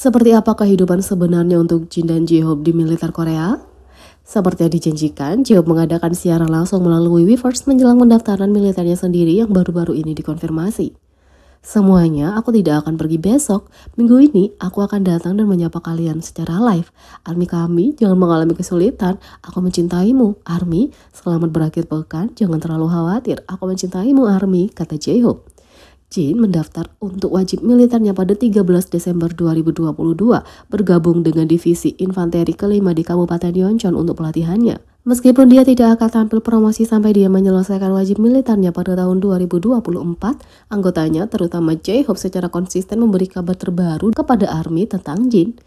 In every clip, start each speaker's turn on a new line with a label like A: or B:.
A: Seperti apa kehidupan sebenarnya untuk Jin dan J-Hope di militer Korea? Seperti yang dijanjikan, J-Hope mengadakan siaran langsung melalui Weverse menjelang pendaftaran militernya sendiri yang baru-baru ini dikonfirmasi. Semuanya, aku tidak akan pergi besok. Minggu ini, aku akan datang dan menyapa kalian secara live. Army kami, jangan mengalami kesulitan. Aku mencintaimu, Army. Selamat berakhir pekan, jangan terlalu khawatir. Aku mencintaimu, Army, kata J-Hope. Jin mendaftar untuk wajib militernya pada 13 Desember 2022, bergabung dengan divisi infanteri kelima di Kabupaten Yeoncheon untuk pelatihannya. Meskipun dia tidak akan tampil promosi sampai dia menyelesaikan wajib militernya pada tahun 2024, anggotanya terutama J-Hope secara konsisten memberi kabar terbaru kepada Army tentang Jin.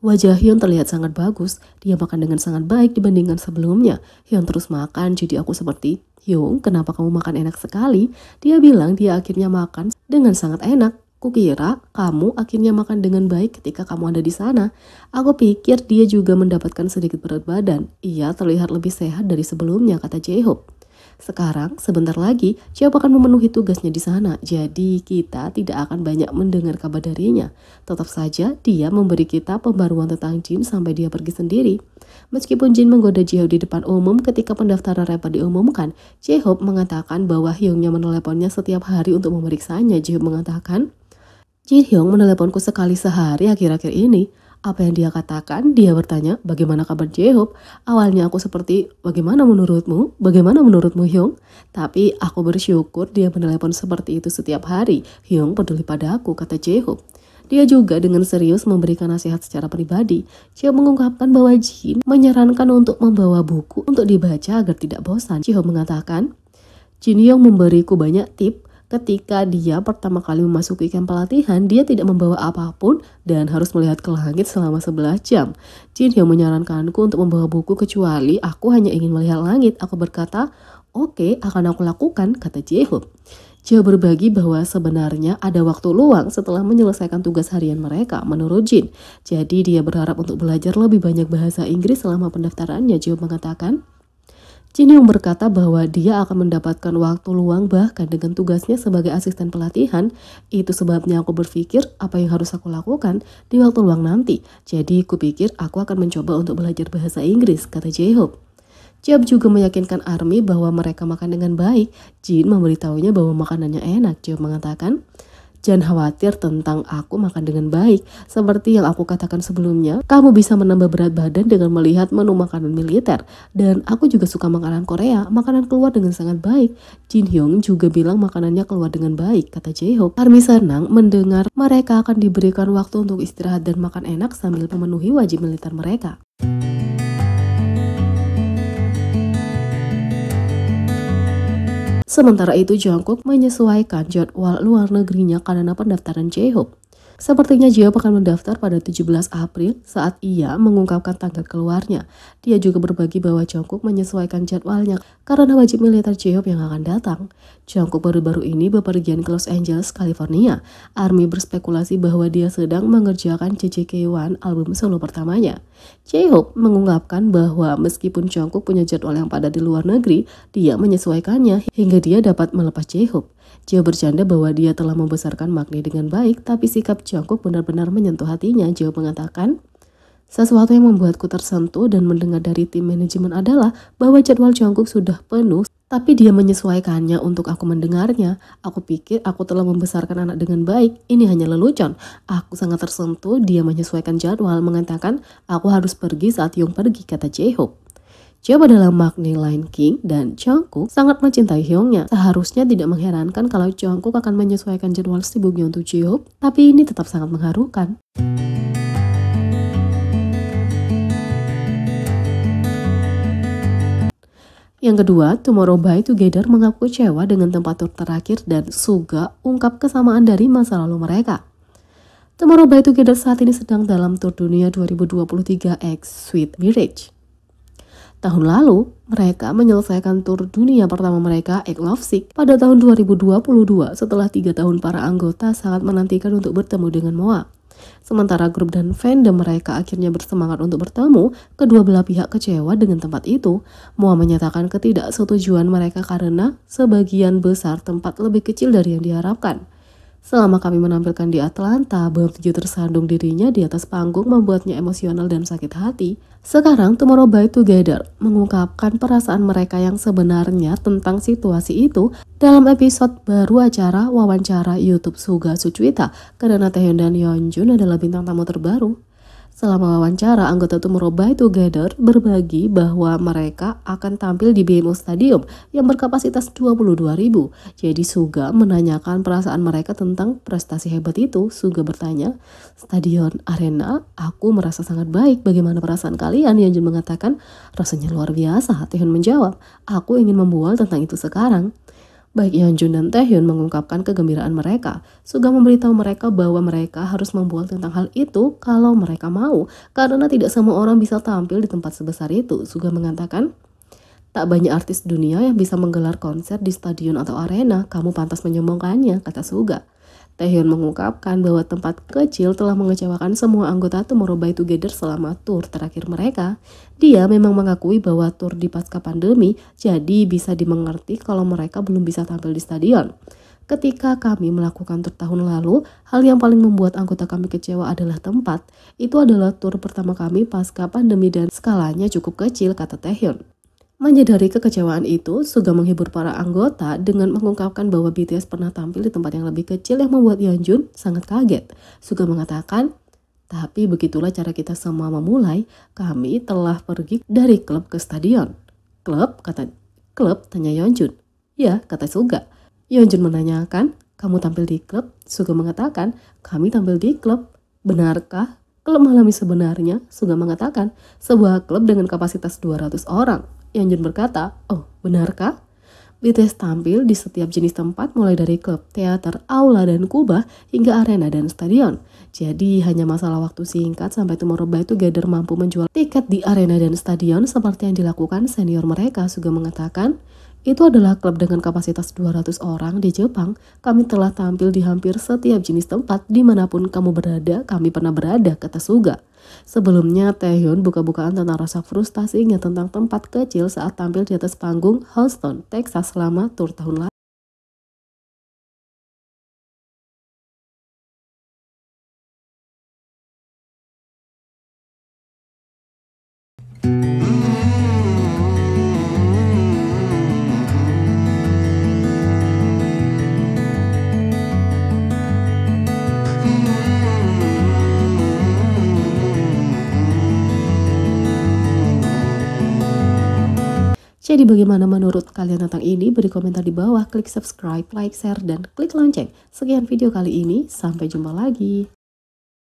A: Wajah Hyun terlihat sangat bagus, dia makan dengan sangat baik dibandingkan sebelumnya. Hyun terus makan, jadi aku seperti, Hyun, kenapa kamu makan enak sekali? Dia bilang dia akhirnya makan dengan sangat enak. Kukira kamu akhirnya makan dengan baik ketika kamu ada di sana. Aku pikir dia juga mendapatkan sedikit berat badan. Ia terlihat lebih sehat dari sebelumnya, kata J-Hope. Sekarang, sebentar lagi, J-Hope akan memenuhi tugasnya di sana, jadi kita tidak akan banyak mendengar kabar darinya. Tetap saja, dia memberi kita pembaruan tentang Jin sampai dia pergi sendiri. Meskipun Jin menggoda J-Hope di depan umum ketika pendaftaran rapat diumumkan, J-Hope mengatakan bahwa Hyungnya meneleponnya setiap hari untuk memeriksanya. J-Hope mengatakan, Jin Hyung meneleponku sekali sehari akhir-akhir ini. Apa yang dia katakan? Dia bertanya, bagaimana kabar J-Hope? Awalnya aku seperti, bagaimana menurutmu? Bagaimana menurutmu Hyung? Tapi aku bersyukur dia menelepon seperti itu setiap hari. Hyung peduli pada aku, kata J-Hope. Dia juga dengan serius memberikan nasihat secara pribadi. J-Hope mengungkapkan bahwa Jin menyarankan untuk membawa buku untuk dibaca agar tidak bosan. J-Hope mengatakan, Jin Hyung memberiku banyak tips. Ketika dia pertama kali memasuki kamp pelatihan, dia tidak membawa apapun dan harus melihat ke langit selama 11 jam. Jin Hyung menyarankanku untuk membawa buku kecuali aku hanya ingin melihat langit. Aku berkata, oke, akan aku lakukan, kata J-Hope. J-Hope berbagi bahwa sebenarnya ada waktu luang setelah menyelesaikan tugas harian mereka, menurut Jin. Jadi dia berharap untuk belajar lebih banyak bahasa Inggris selama pendaftarannya. J-Hope mengatakan, Jin Hyung berkata bahwa dia akan mendapatkan waktu luang bahkan dengan tugasnya sebagai asisten pelatihan. Itu sebabnya aku berpikir apa yang harus aku lakukan di waktu luang nanti. Jadi kupikir aku akan mencoba untuk belajar bahasa Inggris, kata J-Hope. J-Hope juga meyakinkan Army bahwa mereka makan dengan baik. Jin memberitahunya bahwa makanannya enak. J-Hope mengatakan, jangan khawatir tentang aku makan dengan baik. Seperti yang aku katakan sebelumnya, kamu bisa menambah berat badan dengan melihat menu makanan militer. Dan aku juga suka makanan Korea, makanan keluar dengan sangat baik. Jin Hyung juga bilang makanannya keluar dengan baik, kata J-Hope. Army senang mendengar mereka akan diberikan waktu untuk istirahat dan makan enak sambil memenuhi wajib militer mereka. Sementara itu, Jungkook menyesuaikan jadwal luar negerinya karena pendaftaran J-Hope. Sepertinya J-Hope akan mendaftar pada 17 April saat ia mengungkapkan tanggal keluarnya. Dia juga berbagi bahwa Jungkook menyesuaikan jadwalnya karena wajib militer J-Hope yang akan datang. Jungkook baru-baru ini bepergian ke Los Angeles, California. Army berspekulasi bahwa dia sedang mengerjakan JJK1 album solo pertamanya. J-Hope mengungkapkan bahwa meskipun Jungkook punya jadwal yang padat di luar negeri, dia menyesuaikannya hingga dia dapat melepas J-Hope. J-Hope bercanda bahwa dia telah membesarkan Magni dengan baik, tapi sikap Jungkook benar-benar menyentuh hatinya. J-Hope mengatakan, sesuatu yang membuatku tersentuh dan mendengar dari tim manajemen adalah bahwa jadwal Jungkook sudah penuh, tapi dia menyesuaikannya untuk aku mendengarnya. Aku pikir aku telah membesarkan anak dengan baik. Ini hanya lelucon. Aku sangat tersentuh. Dia menyesuaikan jadwal, mengatakan aku harus pergi saat Hyung pergi, kata J-Hope. J-Hope adalah Magni Lion King dan Jungkook sangat mencintai Hyungnya. Seharusnya tidak mengherankan kalau Jungkook akan menyesuaikan jadwal sibuknya untuk J-Hope, tapi ini tetap sangat mengharukan. Yang kedua, Tomorrow X Together mengaku kecewa dengan tempat tur terakhir dan Suga ungkap kesamaan dari masa lalu mereka. Tomorrow X Together saat ini sedang dalam tur dunia 2023 X Sweet Village. Tahun lalu, mereka menyelesaikan tur dunia pertama mereka, Egg Lovesick, pada tahun 2022 setelah 3 tahun para anggota sangat menantikan untuk bertemu dengan Moa. Sementara grup dan fandom mereka akhirnya bersemangat untuk bertemu, kedua belah pihak kecewa dengan tempat itu. Moa menyatakan ketidaksetujuan mereka karena sebagian besar tempat lebih kecil dari yang diharapkan. Selama kami menampilkan di Atlanta, belum tentu tersandung dirinya di atas panggung membuatnya emosional dan sakit hati. Sekarang Tomorrow by Together mengungkapkan perasaan mereka yang sebenarnya tentang situasi itu dalam episode baru acara wawancara YouTube Suga Sucwita karena Taehyun dan Yeonjun adalah bintang tamu terbaru. Selama wawancara, anggota Tomorrow by Together berbagi bahwa mereka akan tampil di BMO Stadium yang berkapasitas 22.000. Jadi Suga menanyakan perasaan mereka tentang prestasi hebat itu. Suga bertanya, "Stadion Arena, aku merasa sangat baik. Bagaimana perasaan kalian?" Yeonjun mengatakan, "Rasanya luar biasa." Taehyun menjawab, "Aku ingin membual tentang itu sekarang." Baik Yeonjun dan Taehyun mengungkapkan kegembiraan mereka. Suga memberitahu mereka bahwa mereka harus membual tentang hal itu kalau mereka mau, karena tidak semua orang bisa tampil di tempat sebesar itu. Suga mengatakan, "Tak banyak artis dunia yang bisa menggelar konser di stadion atau arena, kamu pantas menyombongkannya," kata Suga. Taehyun mengungkapkan bahwa tempat kecil telah mengecewakan semua anggota Tomorrow by Together selama tur terakhir mereka. Dia memang mengakui bahwa tur di pasca pandemi, jadi bisa dimengerti kalau mereka belum bisa tampil di stadion. "Ketika kami melakukan tur tahun lalu, hal yang paling membuat anggota kami kecewa adalah tempat. Itu adalah tur pertama kami pasca pandemi dan skalanya cukup kecil," kata Taehyun. Menyadari kekecewaan itu, Suga menghibur para anggota dengan mengungkapkan bahwa BTS pernah tampil di tempat yang lebih kecil yang membuat Yeonjun sangat kaget. Suga mengatakan, "Tapi begitulah cara kita semua memulai. Kami telah pergi dari klub ke stadion." "Klub?" "Klub?" tanya Yeonjun. "Ya," kata Suga. Yeonjun menanyakan, "Kamu tampil di klub?" Suga mengatakan, "Kami tampil di klub." "Benarkah klub Malami sebenarnya?" Suga mengatakan, "Sebuah klub dengan kapasitas 200 orang." Yeonjun berkata, "Oh, benarkah?" BTS tampil di setiap jenis tempat mulai dari klub, teater, aula, dan kubah hingga arena dan stadion. Jadi hanya masalah waktu singkat sampai Tomorrow by Together mampu menjual tiket di arena dan stadion seperti yang dilakukan senior mereka. Suga mengatakan, "Itu adalah klub dengan kapasitas 200 orang di Jepang. Kami telah tampil di hampir setiap jenis tempat dimanapun kamu berada, kami pernah berada," kata Suga. Sebelumnya, Taehyun buka-bukaan tentang rasa frustasinya tentang tempat kecil saat tampil di atas panggung Houston, Texas selama tur tahun lalu. Jadi bagaimana menurut kalian tentang ini? Beri komentar di bawah, klik subscribe, like, share, dan klik lonceng. Sekian video kali ini, sampai jumpa lagi.